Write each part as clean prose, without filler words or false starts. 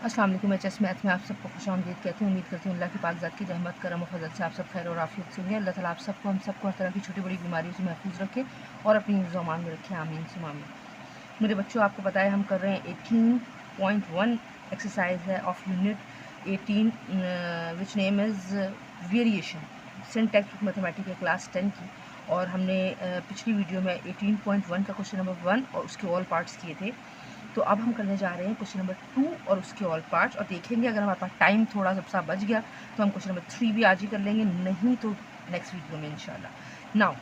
अस्सलाम वालेकुम। HS math में आप सबको खुशामदीद कहती हूँ। उम्मीद करती हूँ अल्लाह की पाक ज़ात की रहमत करम और फजल से आप सब खैर और आफियत से होंगे। अल्लाह ताला आप सबको हम सबको हर तरह की छोटी बड़ी बीमारियों से महफूज रखे और अपनी ज़ुबान में रखे। आमीन सुमा आमीन। मेरे बच्चों, आपको पता है हम कर रहे हैं 18.1 एक्सरसाइज है of unit 18 which name is variation syntax mathematics के क्लास 10 की। और हमने पिछली वीडियो में 18.1 का क्वेश्चन नंबर 1 और उसके ऑल पार्ट्स किए थे। तो अब हम करने जा रहे हैं क्वेश्चन नंबर 2 और उसके ऑल पार्ट्स, और देखेंगे अगर हमारे पास टाइम थोड़ा सा बच गया तो हम क्वेश्चन नंबर 3 भी आज ही कर लेंगे, नहीं तो नेक्स्ट वीडियो में इंशाल्लाह। नाउ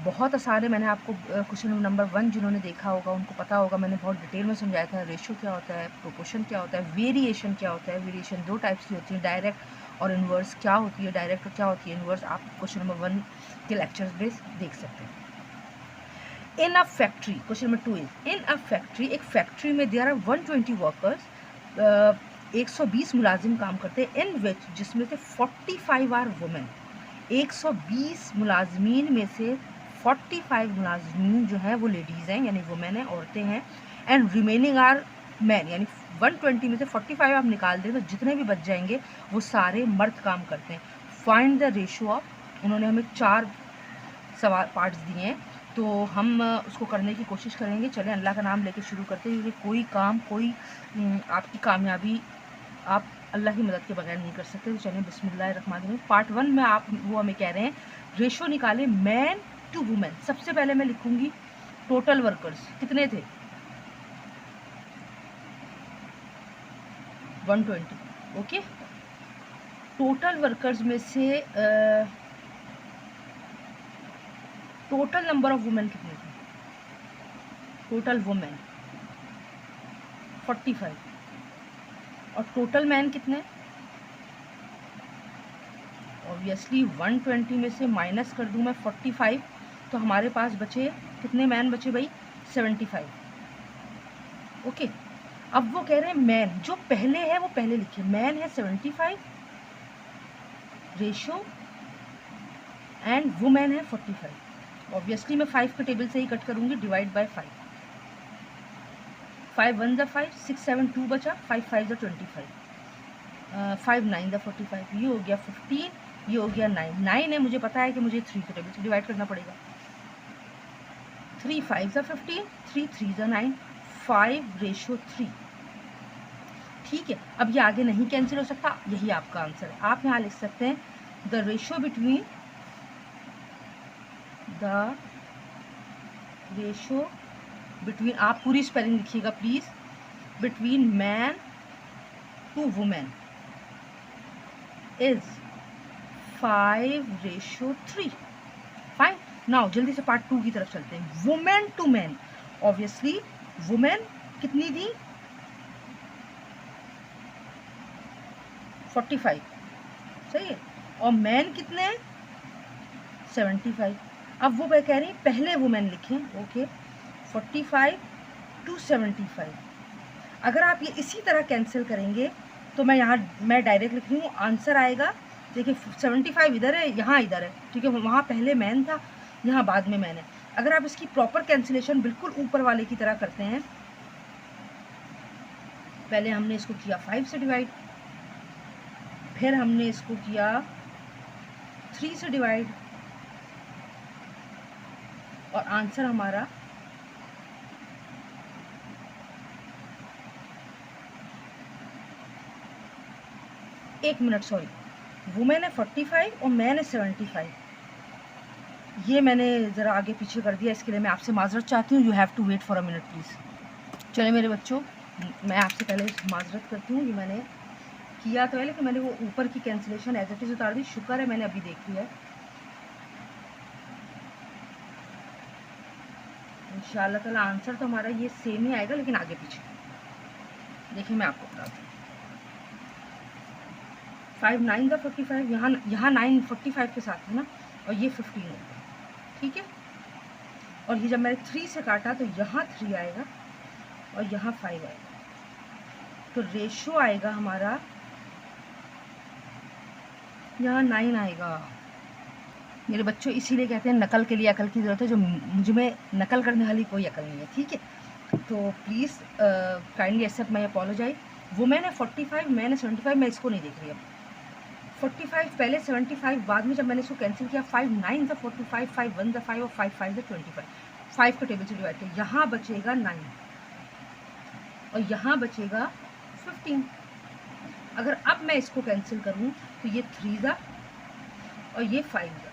बहुत आसान है। मैंने आपको क्वेश्चन नंबर 1 जिन्होंने देखा होगा उनको पता होगा, मैंने बहुत डिटेल में समझाया था। रेशियो क्या होता है, प्रोपोर्शन क्या होता है, वेरिएशन क्या होता है। वेरिएशन दो टाइप्स की होती है, डायरेक्ट और इन्वर्स। क्या होती है डायरेक्ट और क्या होती है इन्वर्स, आप क्वेश्चन नंबर 1 के लेक्चर्स बेस देख सकते हैं। In a factory, question number 2 is in a factory, एक फैक्ट्री में देयर आर 120 वर्कर्स, 120 मुलाजिम काम करते हैं। इन विच, जिसमें से 45 आर वुमेन, 120 मुलाजमीन में से 45 मुलाजमीन जो हैं वो लेडीज़ हैं, यानी वुमेन हैं, औरतें हैं। एंड रिमेनिंग आर मैन, यानी 120 में से 45 आप निकाल दें तो जितने भी बच जाएंगे वो सारे मर्द काम करते हैं। फाइंड द रेशियो ऑफ, उन्होंने हमें 4 सवाल पार्ट्स दिए हैं, तो हम उसको करने की कोशिश करेंगे। चलें अल्लाह का नाम लेके शुरू करते हैं, क्योंकि कोई काम आपकी कामयाबी आप अल्लाह की मदद के बगैर नहीं कर सकते। तो चलें बिस्मिल्लाहिर्रहमानिर्रहीम। पार्ट 1 में आप वो हमें कह रहे हैं रेशो निकालें मैन टू वुमेन। सबसे पहले मैं लिखूंगी टोटल वर्कर्स कितने थे, 120। ओके, टोटल वर्कर्स में से टोटल नंबर ऑफ वुमेन कितने थे, टोटल वुमेन 45, और टोटल मैन कितने, ऑब्वियसली 120 में से माइनस कर दूं मैं 45, तो हमारे पास बचे कितने मैन बचे भाई, 75। ओके, अब वो कह रहे हैं मैन जो पहले है वो पहले लिखिए। मैन है 75 रेशो एंड वुमेन है 45। ऑब्वियसली मैं 5 के टेबल से ही कट करूंगी, डिवाइड बाय 5। 5 1 ज़ा 5, 6 7 2 बचा, 5 5 ज़ा 25, 5 9 ज़ा 45, ये हो गया 15, ये हो गया 9। 9 है, मुझे पता है कि मुझे 3 के टेबल से डिवाइड करना पड़ेगा। 3 5 ज़ा 15, 3 3 ज़ा 9, 5 रेशो 3। ठीक है, अब ये आगे नहीं कैंसिल हो सकता, यही आपका आंसर है। आप यहाँ लिख सकते हैं द रेशो बिटवीन आप पूरी स्पेलिंग लिखिएगा please, between man to women is 5:3। Fine. Now जल्दी से पार्ट 2 की तरफ चलते हैं। Women to man, obviously women कितनी थी, 45, सही है, और मैन कितने हैं, 75। अब वो कह रही हैं पहले वुमेन लिखें। Okay, 45 to 75। अगर आप ये इसी तरह कैंसिल करेंगे तो मैं डायरेक्ट लिख रही हूँ, आंसर आएगा। देखिए 75 इधर है, यहाँ इधर है, ठीक है, वहाँ पहले मैन था, यहाँ बाद में मैन है। अगर आप इसकी प्रॉपर कैंसिलेशन बिल्कुल ऊपर वाले की तरह करते हैं, पहले हमने इसको किया 5 से डिवाइड, फिर हमने इसको किया 3 से डिवाइड, और आंसर हमारा एक मिनट, सॉरी, वुमेन है 45 और मैन है 75। ये मैंने ज़रा आगे पीछे कर दिया, इसके लिए मैं आपसे माजरत चाहती हूँ। You have to wait for a minute please. चलिए मेरे बच्चों, मैं आपसे पहले माजरत करती हूँ, ये मैंने किया तो है लेकिन मैंने वो ऊपर की कैंसिलेशन एज इट इज़ उतार दी। शुक्र है मैंने अभी देख लिया, इंशाल्लाह ताला आंसर तो हमारा ये सेम ही आएगा, लेकिन आगे पीछे देखिए मैं आपको बताती हूँ। 5 9 ज़ा 45, यहाँ 9 45 के साथ है ना, और ये 15 है, ठीक है। और ये जब मैंने 3 से काटा तो यहाँ 3 आएगा और यहाँ 5 आएगा, तो रेशो आएगा हमारा, यहाँ 9 आएगा। मेरे बच्चों, इसीलिए कहते हैं नकल के लिए अकल की ज़रूरत है, जो मुझ में नकल करने वाली कोई अकल नहीं है, ठीक है। तो please kindly accept my apologise. Women है 45, मैन है 75, मैं इसको नहीं देख रही अब। 45 पहले, 75 बाद में। जब मैंने इसको कैंसिल किया, 5 9 द 45, 5 1 द 5 और 5 5 द 25, 5 को टेबल से डिवाइड किया, यहाँ बचेगा 9 और यहाँ बचेगा 15। अगर अब मैं इसको कैंसिल करूँ तो ये 3 दा और ये 5 दा,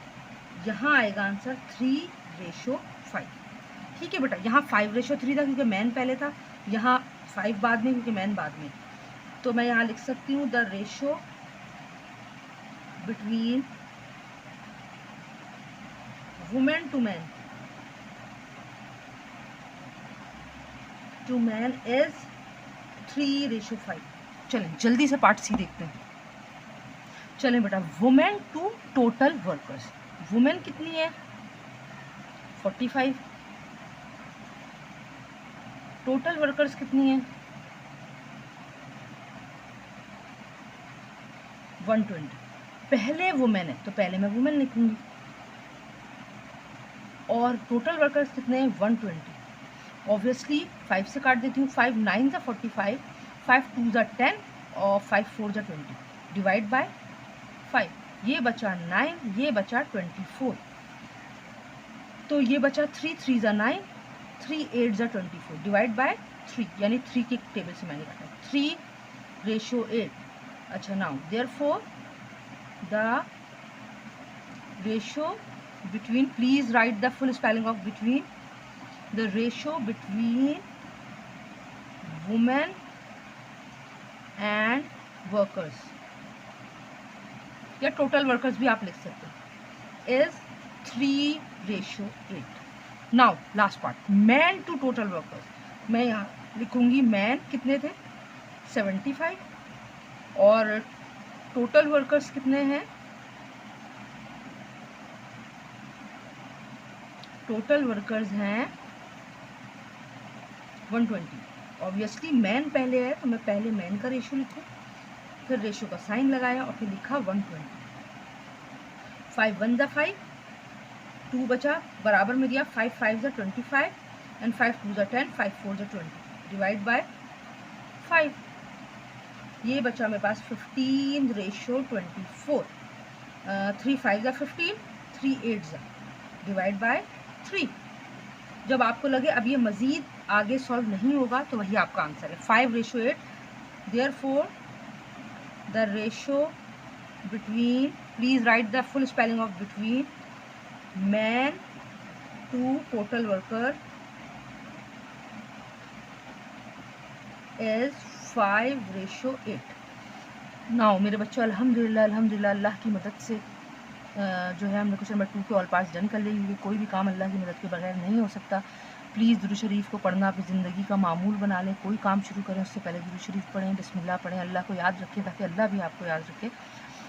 यहाँ आएगा आंसर 3:5। ठीक है बेटा, यहाँ 5:3 था क्योंकि मैन पहले था, यहाँ 5 बाद में क्योंकि मैन बाद में। तो मैं यहाँ लिख सकती हूँ the ratio between women to man is 3:5। चलें जल्दी से पार्ट सी देखते हैं। चलें बेटा, women to total workers, women कितनी है 45, टोटल वर्कर्स कितनी है 120। पहले वुमेन है तो पहले मैं वुमेन लिखूंगी, और टोटल वर्कर्स कितने हैं 120। ऑब्वियसली 5 से काट देती हूँ, 5 9 ज़ा 45, 5 2 ज़ा 10 और 5 4 ज़ा 20, डिवाइड बाय 5। ये बचा 9, ये बचा 24, तो ये बचा 3 3 ज़ा 9, 3 8 ज़ा 24, डिवाइड बाय 3, यानी 3 के टेबल से मैंने काटा 3:8। अच्छा, now therefore the ratio between, please write the full spelling of between, the ratio between women and workers, या total workers भी आप लिख सकते हो, is 3:8। now last part, man to total workers, मैं यहाँ लिखूंगी man कितने थे 75 और total workers कितने हैं, टोटल वर्कर्स हैं 120। ऑब्वियसली मैन पहले है तो मैं पहले मैन का रेशो लिखूँ, फिर रेशो का साइन लगाया और फिर लिखा 120। 5 1 ज़ा 5, 2 बचा बराबर में दिया, 5 5 ज़ा 25 एंड 5 2 ज़ा 10, 5 4 ज़ा 20, डिवाइड बाय 5। ये बचा मेरे पास 15:24। 3 5 ज़ा 15, 3 8 ज़ा, डिवाइड बाय 3। जब आपको लगे अब ये मज़ीद आगे सॉल्व नहीं होगा तो वही आपका आंसर है 5:8। Therefore the ratio between, please write the full spelling of between man to total worker is 5:8। Now मेरे बच्चों, अल्हम्दुलिल्लाह अल्हम्दुलिल्लाह अल्लाह की मदद से जो है हमने क्वेश्चन नंबर 2 के ऑल पार्ट्स डन कर लिए, क्योंकि कोई भी काम अल्लाह की मदद के बगैर नहीं हो सकता। प्लीज़ दुरूद शरीफ को पढ़ना अपनी ज़िंदगी का मामूल बना लें। कोई काम शुरू करें उससे पहले दुरूद शरीफ पढ़ें, बिस्मिल्लाह पढ़ें, अल्लाह को याद रखें ताकि अल्लाह भी आपको याद रखे।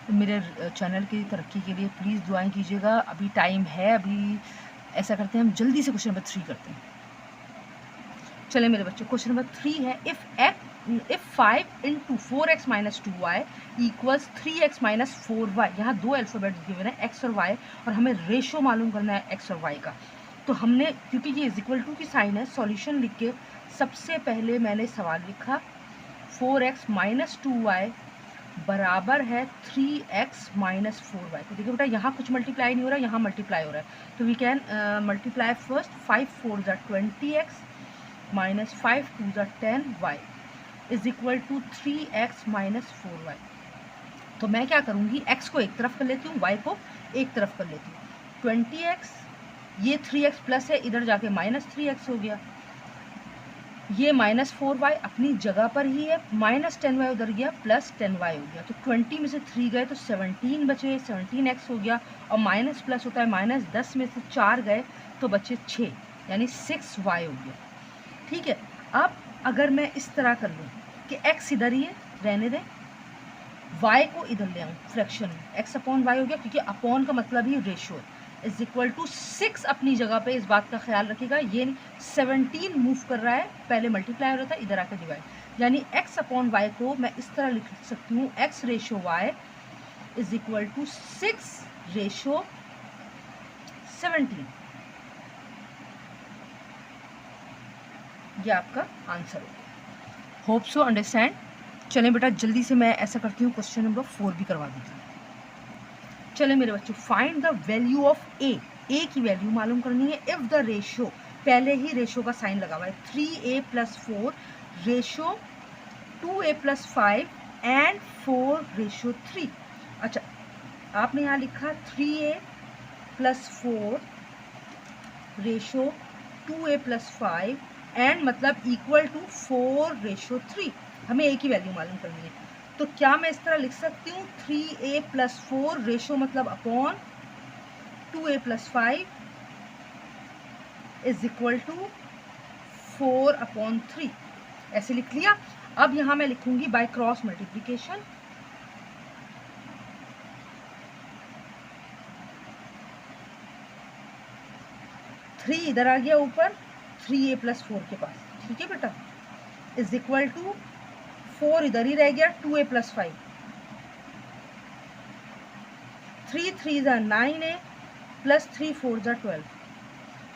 तो मेरे चैनल की तरक्की के लिए प्लीज़ दुआएं कीजिएगा। अभी टाइम है, अभी ऐसा करते हैं हम जल्दी से क्वेश्चन नंबर 3 करते हैं। चले मेरे बच्चों, क्वेश्चन नंबर 3 है, if 5 into 4x minus 2y equals 3x minus 4y। यहाँ दो अल्फ़ाबेट्स दिए हुए हैं x और y, और हमें रेशो मालूम करना है x और y का। तो हमने, क्योंकि ये इक्वल टू की साइन है, सॉल्यूशन लिख के सबसे पहले मैंने सवाल लिखा 4x minus 2y बराबर है 3x minus 4y। तो देखिए बेटा, यहाँ कुछ मल्टीप्लाई नहीं हो रहा, यहाँ मल्टीप्लाई हो रहा है, तो वी कैन मल्टीप्लाई फर्स्ट। 5 4 ज़ा 20x minus 5 2 ज़ा 10y is equal to 3x minus 4y। तो मैं क्या करूँगी, x को एक तरफ कर लेती हूँ, y को एक तरफ कर लेती हूँ। 20x, ये 3x प्लस है, इधर जाके -3x हो गया, ये -4y अपनी जगह पर ही है, -10y उधर गया, +10y हो गया। तो 20 में से 3 गए तो 17 बचे, 17x हो गया, और माइनस प्लस होता है, -10 में से 4 गए तो बचे 6, यानी 6y हो गया। ठीक है, अब अगर मैं इस तरह कर लूँ कि x इधर ही है, रहने दें, y को इधर ले आऊँ फ्रैक्शन में, x अपॉन y हो गया, क्योंकि अपॉन का मतलब ही रेशो है, इज इक्वल टू 6 अपनी जगह पे। इस बात का ख्याल रखिएगा, ये 17 मूव कर रहा है, पहले मल्टीप्लाई हो रहा था, इधर आकर डिवाइड, यानी x अपॉन y को मैं इस तरह लिख सकती हूँ, x ratio y is equal to 6 ratio 17। ये आपका आंसर होगा। Hope so understand. चलें बेटा जल्दी से मैं ऐसा करती हूँ, क्वेश्चन नंबर 4 भी करवा दीजिए। चलें मेरे बच्चों, फाइंड द वैल्यू ऑफ ए की वैल्यू मालूम करनी है इफ़ द रेशो, पहले ही रेशो का साइन लगा हुआ है, 3a + 4 ratio 2a + 5 and 4 ratio 3। अच्छा, आपने यहाँ लिखा 3a + 4 रेशो 2a + 5 एंड मतलब इक्वल टू 4 रेशो 3। हमें a की वैल्यू मालूम करनी है, तो क्या मैं इस तरह लिख सकती हूँ 3a + 4 रेशो मतलब upon 2a + 5 is equal to 4/3, ऐसे लिख लिया। अब यहाँ मैं लिखूंगी बाय क्रॉस मल्टीप्लिकेशन, थ्री इधर आ गया ऊपर 3a + 4 के पास, ठीक है बेटा, इज इक्वल टू 4 इधर ही रह गया 2a + 5, 3 3 = 9a + 3 4 = 12,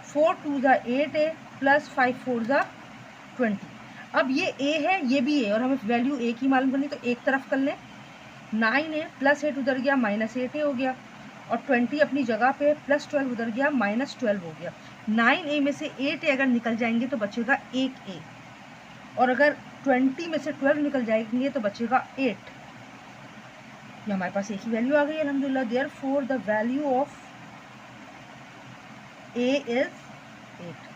4 2 = 8a + 5 4 = 20। अब ये a है, ये भी a, और हमें वैल्यू a की मालूम करनी, तो एक तरफ कर लें, 9a + 8 उधर गया -8a हो गया, और 20 अपनी जगह पे, +12 उधर गया -12 हो गया। 9a में से 8a अगर निकल जाएंगे तो बचेगा 1a, और अगर 20 में से 12 निकल जाएंगे तो बचेगा 8। ये हमारे पास एक ही वैल्यू आ गई अल्हम्दुलिल्लाह। Therefore the value of a is 8।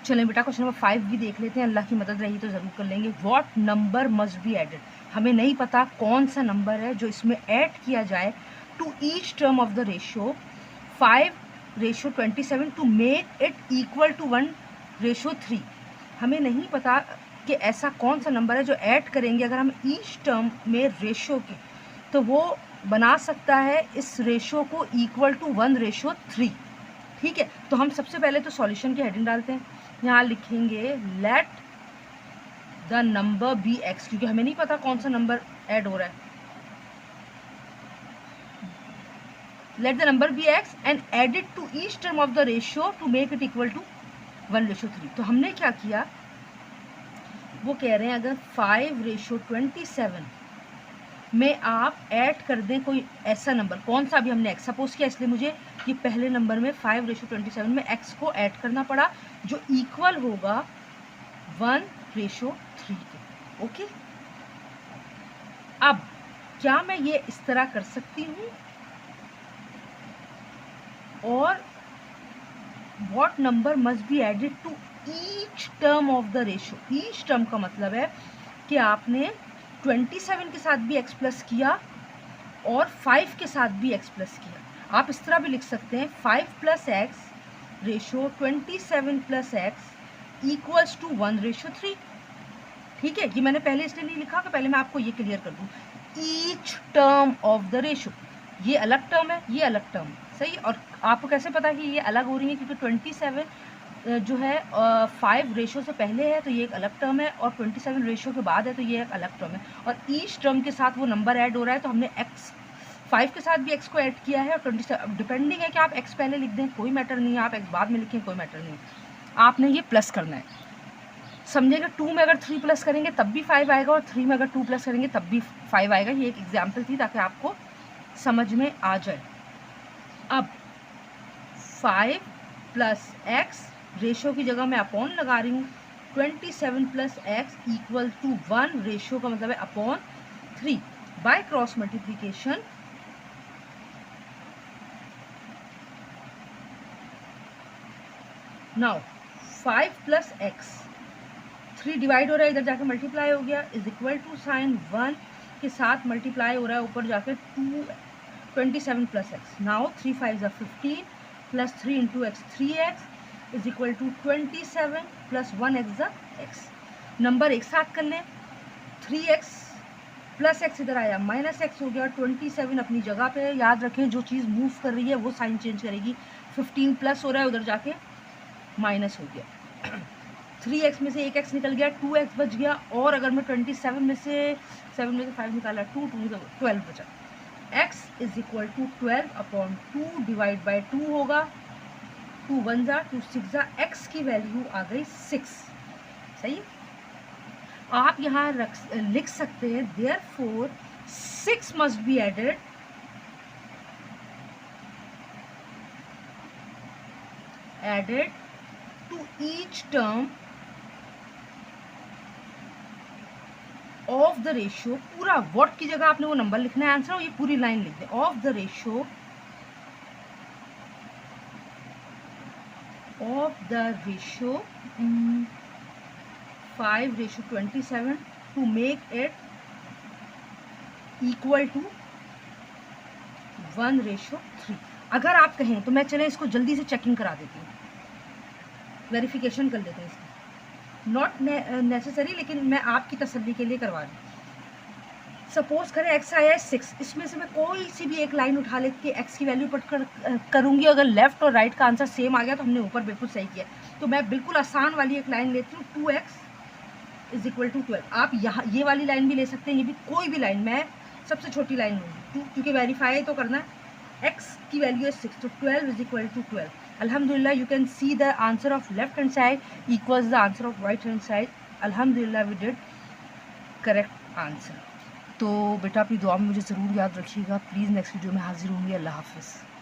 चलें बेटा क्वेश्चन नंबर 5 भी देख लेते हैं, अल्लाह की मदद रही तो ज़रूर कर लेंगे। What number must be added, हमें नहीं पता कौन सा नंबर है जो इसमें ऐड किया जाए to each term of the ratio 5/27 to make it equal to 1/3। हमें नहीं पता कि ऐसा कौन सा नंबर है जो ऐड करेंगे अगर हम ईच टर्म में रेशो के, तो वो बना सकता है इस रेशो को इक्वल टू 1/3। ठीक है, तो हम सबसे पहले तो सॉल्यूशन की हेडिंग डालते हैं। यहाँ लिखेंगे let the number be x, क्योंकि हमें नहीं पता कौन सा नंबर ऐड हो रहा है। Let the number be x and add it to each term of the ratio to make it equal to 1/3। तो हमने क्या किया, वो कह रहे हैं अगर 5/27 में आप ऐड कर दें कोई ऐसा नंबर, कौन सा, अभी हमने एक्स सपोज किया इसलिए मुझे ये पहले नंबर में 5/27 में एक्स को ऐड करना पड़ा, जो इक्वल होगा 1/3 के। ओके, अब क्या मैं ये इस तरह कर सकती हूँ, और what number must be added to each term of the ratio. Each term का मतलब है कि आपने 27 के साथ भी एक्स प्लस किया और 5 के साथ भी एक्स प्लस किया। आप इस तरह भी लिख सकते हैं 5 + x ratio 27 + x equals to 1/3। ठीक है, ये मैंने पहले इसलिए नहीं लिखा कि पहले मैं आपको ये क्लियर कर दूँ। Each term of the ratio, ये अलग टर्म है, ये अलग टर्म, सही। और आपको कैसे पता कि ये अलग हो रही है, क्योंकि 27 जो है 5 रेशो से पहले है तो ये एक अलग टर्म है, और 27 रेशो के बाद है तो ये एक अलग टर्म है, और ईच टर्म के साथ वो नंबर ऐड हो रहा है। तो हमने एक्स 5 के साथ भी एक्स को ऐड किया है, और 27 डिपेंडिंग है कि आप एक्स पहले लिख दें, कोई मैटर नहीं है, आप एक्स बाद में लिखें, कोई मैटर नहीं है, आपने ये प्लस करना है। समझेगा, 2 में अगर 3 प्लस करेंगे तब भी 5 आएगा, और 3 में अगर 2 प्लस करेंगे तब भी 5 आएगा। ये एक एग्जाम्पल थी ताकि आपको समझ में आ जाए। अब 5 + x रेशो की जगह मैं अपॉन लगा रही हूँ, 27 + x इक्वल टू 1, रेशो का मतलब है upon 3 by cross multiplication. Now 5 + x, 3 divide हो रहा है, इधर जाके मल्टीप्लाई हो गया, इज इक्वल टू साइन 1 के साथ मल्टीप्लाई हो रहा है ऊपर जाके 27 + x। Now 3 5 = 15 + 3 × x 3x is equal to 27 + 1x x। नंबर एक साथ कर लें, 3x + x इधर आया -x हो गया, 27 अपनी जगह पे है। याद रखें जो चीज़ मूव कर रही है वो साइन चेंज करेगी। 15 प्लस हो रहा है, उधर जाके माइनस हो गया। 3x में से 1x निकल गया, 2x बच गया, और अगर मैं 27 में से 5 निकाला 2 12 बचा। x is equal to 12/2 divide by 2 होगा, 2 1 = 2 6 = x की वैल्यू आ गई 6। सही। आप यहाँ लिख सकते हैं therefore 6 must be added to each term of the ratio, पूरा what की जगह आपने वो नंबर लिखना है आंसर, और ये पूरी लाइन लिख दें, of the ratio 5:27 to make it equal to 1:3। अगर आप कहें तो मैं चले इसको जल्दी से चेकिंग करा देती हूँ, वेरिफिकेशन कर लेते हैं इसकी, नॉट नेसेसरी लेकिन मैं आपकी तसल्ली के लिए करवा रही हूँ। सपोज करें x आया है 6, इसमें से मैं कोई सी भी एक लाइन उठा लेके x की वैल्यू पुट करूँगी, अगर लेफ्ट और राइट का आंसर सेम आ गया तो हमने ऊपर बिल्कुल सही किया। तो मैं बिल्कुल आसान वाली एक लाइन लेती हूँ 2x = 12। आप यहाँ ये वाली लाइन भी ले सकते हैं, ये भी कोई भी लाइन, मैं सबसे छोटी लाइन लूँगी क्योंकि वेरीफाई तो करना है। x की वैल्यू है 6, तो 12 = 12। अल्हम्दुलिल्लाह you can see the answer of left hand side equals the answer of right hand side. अल्हम्दुलिल्लाह वी डिड करेक्ट आंसर। तो बेटा अपनी दुआ में मुझे ज़रूर याद रखिएगा। प्लीज़ नेक्स्ट वीडियो में हाजिर होंगी। अल्लाह हाफ़िज़।